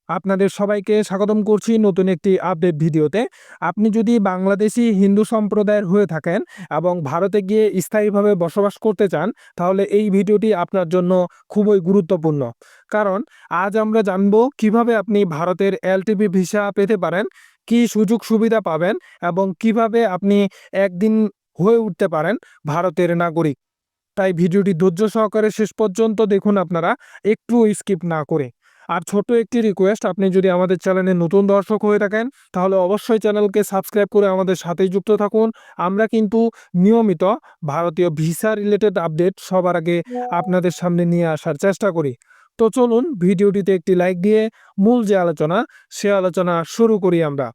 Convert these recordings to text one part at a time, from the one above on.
আপনাদের সবাইকে স্বাগতম করছি নতুন একটি আপডেট ভিডিওতে। আপনি যদি বাংলাদেশি হিন্দু সম্প্রদায়ের হয়ে থাকেন এবং ভারতে গিয়ে স্থায়ীভাবে বসবাস করতে চান, তাহলে এই ভিডিওটি আপনার জন্য খুবই গুরুত্বপূর্ণ। কারণ আজ আমরা জানব কিভাবে আপনি ভারতের এলটিপি ভিসা পেতে পারেন, কি সুযোগ সুবিধা পাবেন এবং কিভাবে আপনি একদিন হয়ে উঠতে পারেন ভারতের নাগরিক। তাই ভিডিওটি ধৈর্য সহকারে শেষ পর্যন্ত দেখুন আপনারা, একটু স্কিপ না করে। আর ছোট একটি রিকোয়েস্ট, আপনি যদি আমাদের চ্যানেলে নতুন দর্শক হয়ে থাকেন তাহলে অবশ্যই চ্যানেলকে সাবস্ক্রাইব করে আমাদের সাথেই যুক্ত থাকুন। আমরা কিন্তু নিয়মিত ভারতীয় ভিসা রিলেটেড আপডেট সবার আগে আপনাদের সামনে নিয়ে আসার চেষ্টা করি। তো চলুন ভিডিওটিতে একটি লাইক দিয়ে মূল যে আলোচনা, সে আলোচনা শুরু করি আমরা।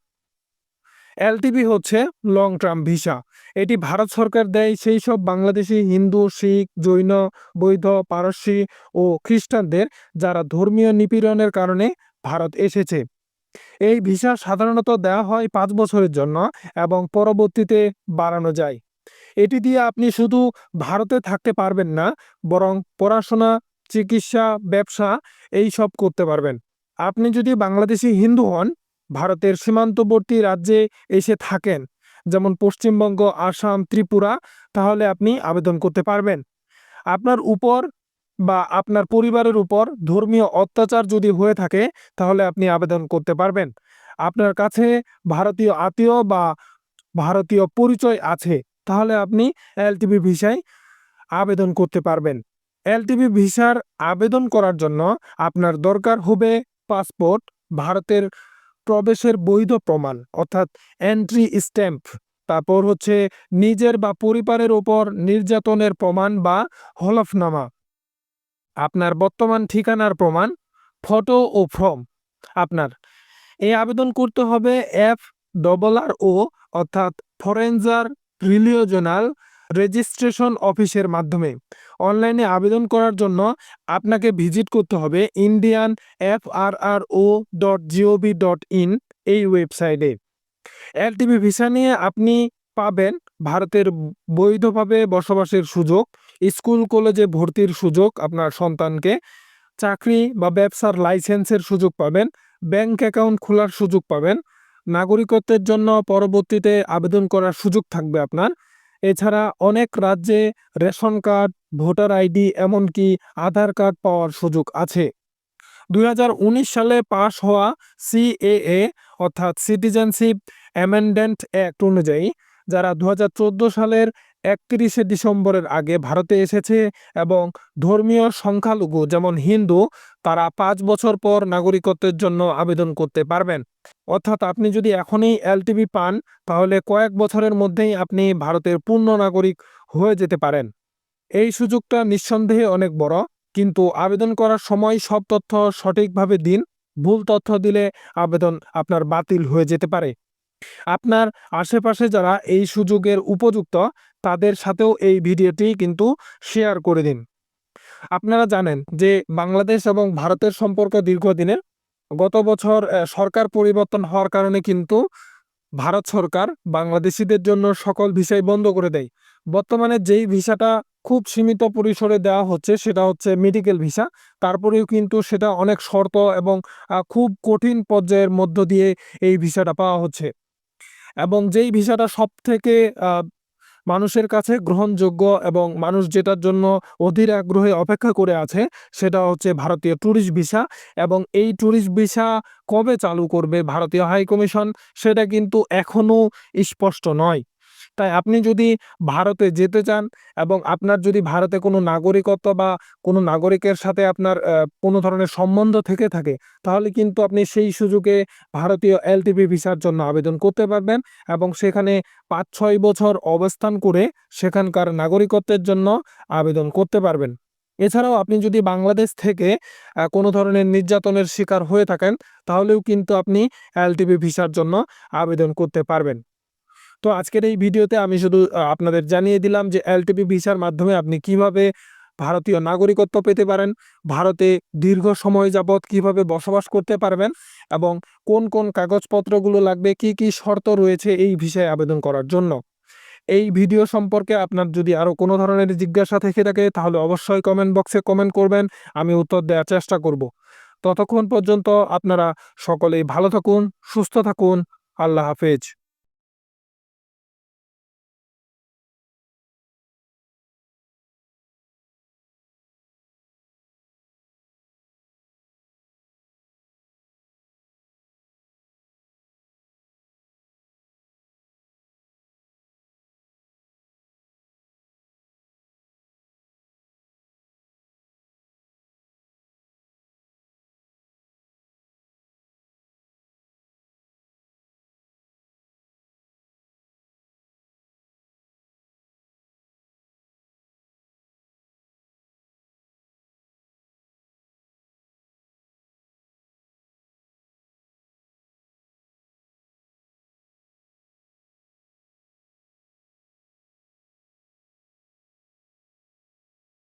এলটিপি হচ্ছে লং টার্ম ভিসা। এটি ভারত সরকার দেয় সেই সব বাংলাদেশি হিন্দু, শিখ, জৈন, বৌদ্ধ, পারসি ও খ্রিস্টানদের যারা ধর্মীয় নিপীড়নের কারণে ভারত এসেছে। এই ভিসা সাধারণত দেওয়া হয় 5 বছরের জন্য এবং পরবর্তীতে বাড়ানো যায়। এটি দিয়ে আপনি শুধু ভারতে থাকতে পারবেন না, বরং পড়াশোনা, চিকিৎসা, ব্যবসা এই সব করতে পারবেন। আপনি যদি বাংলাদেশি হিন্দু হন, ভারতের সীমান্তবর্তী রাজ্যে এসে থাকেন, যেমন পশ্চিমবঙ্গ, আসাম, ত্রিপুরা, তাহলে আপনি আবেদন করতে পারবেন। আপনার উপর বা আপনার পরিবারের উপর ধর্মীয় অত্যাচার যদি হয়ে থাকে, তাহলে আপনি আবেদন করতে পারবেন। আপনার কাছে ভারতীয় আত্মীয় বা ভারতীয় পরিচয় আছে, তাহলে আপনি এলটিপি ভিসায় আবেদন করতে পারবেন। এলটিপি ভিসার আবেদন করার জন্য আপনার দরকার হবে পাসপোর্ট, ভারতের প্রবেশের বৈধ প্রমাণ অর্থাৎ এন্ট্রি স্ট্যাম্প, তারপর হচ্ছে নিজের বা পরিবারের ওপর নির্যাতনের প্রমাণ বা হলফনামা, আপনার বর্তমান ঠিকানার প্রমাণ, ফটো ও ফর্ম। আপনার এই আবেদন করতে হবে FRRO অর্থাৎ ফরেনজার রিলিজিওনাল রেজিস্ট্রেশন অফিসের মাধ্যমে। অনলাইনে আবেদন করার জন্য আপনাকে ভিজিট করতে হবে indianfrro.gov.in এই ওয়েবসাইটে। এলটিপি ভিসা নিয়ে আপনি পাবেন ভারতের বৈধভাবে বসবাসের সুযোগ, স্কুল কলেজে ভর্তির সুযোগ আপনার সন্তানকে, চাকরি বা ব্যবসার লাইসেন্সের সুযোগ পাবেন, ব্যাংক অ্যাকাউন্ট খোলার সুযোগ পাবেন, নাগরিকত্বের জন্য পরবর্তীতে আবেদন করার সুযোগ থাকবে আপনার। এছাড়া অনেক রাজ্যে রেশন কার্ড, ভোটার আইডি, এমনকি আধার কার্ড পাওয়ার সুযোগ আছে। 2019 সালে পাশ হওয়া CAA অর্থাৎ সিটিজেনশিপ অ্যামেন্ডমেন্ট অ্যাক্ট অনুযায়ী যারা 2014 সালের 31শে ডিসেম্বরের আগে ভারতে এসেছে এবং ধর্মীয় সংখ্যালঘু যেমন হিন্দু, তারা 5 বছর পর নাগরিকত্বের জন্য আবেদন করতে পারবেন। অর্থাৎ আপনি যদি এখনই এলটিপি পান, তাহলে কয়েক বছরের মধ্যেই আপনি ভারতের পূর্ণ নাগরিক হয়ে যেতে পারেন। এই সুযোগটা নিঃসন্দেহে অনেক বড়, কিন্তু আবেদন করার সময় সব তথ্য সঠিকভাবে দিন। ভুল তথ্য দিলে আবেদন আপনার বাতিল হয়ে যেতে পারে। আপনার আশেপাশে যারা এই সুযোগের উপযুক্ত, তাদের সাথেও এই ভিডিওটি কিন্তু শেয়ার করে দিন। আপনারা জানেন যে বাংলাদেশ এবং ভারতের সম্পর্ক দীর্ঘদিনের। গত বছর সরকার পরিবর্তন হওয়ার কারণে কিন্তু ভারত সরকার বাংলাদেশিদের জন্য সকল ভিসাই বন্ধ করে দেয়। বর্তমানে যেই ভিসাটা খুব সীমিত পরিসরে দেওয়া হচ্ছে সেটা হচ্ছে মেডিকেল ভিসা। তারপরেও কিন্তু সেটা অনেক শর্ত এবং খুব কঠিন পর্যায়ের মধ্য দিয়ে এই ভিসাটা পাওয়া হচ্ছে। এবং যেই ভিসাটা সবথেকে মানুষের কাছে গ্রহণযোগ্য এবং মানুষ যেটার জন্য অধীর আগ্রহে অপেক্ষা করে আছে, সেটা হচ্ছে ভারতীয় ট্যুরিস্ট ভিসা। এবং এই ট্যুরিস্ট ভিসা কবে চালু করবে ভারতীয় হাই কমিশন, সেটা কিন্তু এখনো স্পষ্ট নয়। তাই আপনি যদি ভারতে যেতে চান এবং আপনার যদি ভারতে কোনো নাগরিকত্ব বা কোনো নাগরিকের সাথে আপনার কোনো ধরনের সম্বন্ধ থেকে থাকে, তাহলে কিন্তু আপনি সেই সুযোগে ভারতীয় এলটিপি ভিসার জন্য আবেদন করতে পারবেন এবং সেখানে 5-6 বছর অবস্থান করে সেখানকার নাগরিকত্বের জন্য আবেদন করতে পারবেন। এছাড়াও আপনি যদি বাংলাদেশ থেকে কোনো ধরনের নির্যাতনের শিকার হয়ে থাকেন, তাহলেও কিন্তু আপনি এলটিপি ভিসার জন্য আবেদন করতে পারবেন। তো আজকের এই ভিডিওতে আমি শুধু আপনাদের জানিয়ে দিলাম যে এলটিপি ভিসার মাধ্যমে আপনি কিভাবে ভারতীয় নাগরিকত্ব পেতে পারেন, ভারতে দীর্ঘ সময় যাবৎ কিভাবে বসবাস করতে পারবেন এবং কোন কোন কাগজপত্রগুলো লাগবে, কি কি শর্ত রয়েছে এই ভিসায় আবেদন করার জন্য। এই ভিডিও সম্পর্কে আপনার যদি আরও কোনো ধরনের জিজ্ঞাসা থেকে থাকে, তাহলে অবশ্যই কমেন্ট বক্সে কমেন্ট করবেন, আমি উত্তর দেওয়ার চেষ্টা করব। ততক্ষণ পর্যন্ত আপনারা সকলেই ভালো থাকুন, সুস্থ থাকুন। আল্লাহ হাফেজ।